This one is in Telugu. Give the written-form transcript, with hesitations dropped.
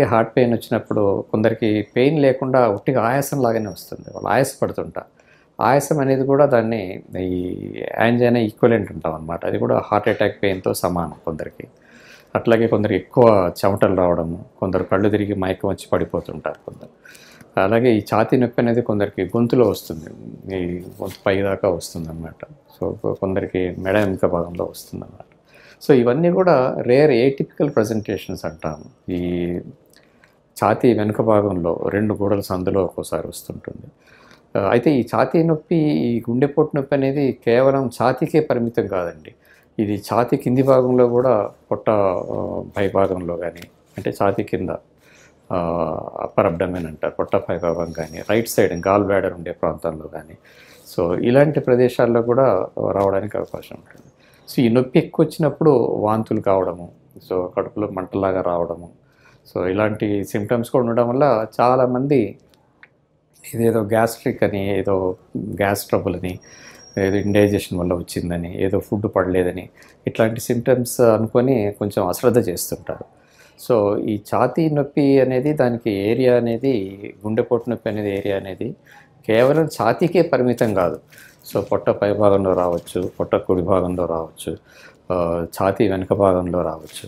ఈ హార్ట్ పెయిన్ వచ్చినప్పుడు కొందరికి పెయిన్ లేకుండా ఉట్టిగా ఆయాసం లాగానే వస్తుంది. వాళ్ళు ఆయాసపడుతుంటారు. ఆయాసం అనేది కూడా దాన్ని ఈ యాంజైనా ఈక్వలెంట్ అంటామనమాట. అది కూడా హార్ట్ అటాక్ పెయిన్‌తో సమానం కొందరికి. అట్లాగే కొందరికి ఎక్కువ చెమటలు రావడము, కొందరు కళ్ళు తిరిగి మైకం వచ్చి పడిపోతుంటారు కొందరు. అలాగే ఈ ఛాతీ నొప్పి అనేది కొందరికి గొంతులో వస్తుంది. ఈ గొంతు పైదాకా వస్తుందనమాట. సో, కొందరికి మెడ వెనుక భాగంలో వస్తుందనమాట. సో, ఇవన్నీ కూడా రేర్ ఏటిపికల్ ప్రెజెంటేషన్స్ అంటాము. ఈ ఛాతీ వెనుక భాగంలో 2 గోడల సందులో ఒక్కోసారి వస్తుంటుంది. అయితే ఈ ఛాతీ నొప్పి, ఈ గుండెపోటు నొప్పి అనేది కేవలం ఛాతీకే పరిమితం కాదండి. ఇది ఛాతీ కింది భాగంలో కూడా పొట్ట పై భాగంలో గానీ, అంటే ఛాతీ కింద అప్పర్ అబ్డమెన్ అంటారు. పొట్ట పై భాగం గానీ, రైట్ సైడ్ గాల్ బ్లాడర్ ఉండే ప్రాంతంలో గానీ, సో ఇలాంటి ప్రదేశాల్లో కూడా రావడానికి అవకాశం ఉంటుంది. సో ఈ నొప్పి ఎక్కువొచ్చినప్పుడు వాంతులు కావడము, సో కడుపులో మంటలాగా రావడము, సో ఇలాంటి సింప్టమ్స్ కూడా ఉండడం వల్ల చాలామంది ఇదేదో గ్యాస్ట్రిక్ అని, ఏదో గ్యాస్ ట్రబుల్ అని, ఏదో ఇండైజెషన్ వల్ల వచ్చిందని, ఏదో ఫుడ్ పడలేదని ఇట్లాంటి సింప్టమ్స్ అనుకొని కొంచెం అశ్రద్ధ చేస్తుంటారు. సో ఈ ఛాతీ నొప్పి అనేది దానికి ఏరియా అనేది, గుండెపోటు నొప్పి అనేది ఏరియా అనేది కేవలం ఛాతీకే పరిమితం కాదు. సో పొట్ట పై భాగంలో రావచ్చు, పొట్ట కుడి భాగంలో రావచ్చు, ఛాతీ వెనుక భాగంలో రావచ్చు.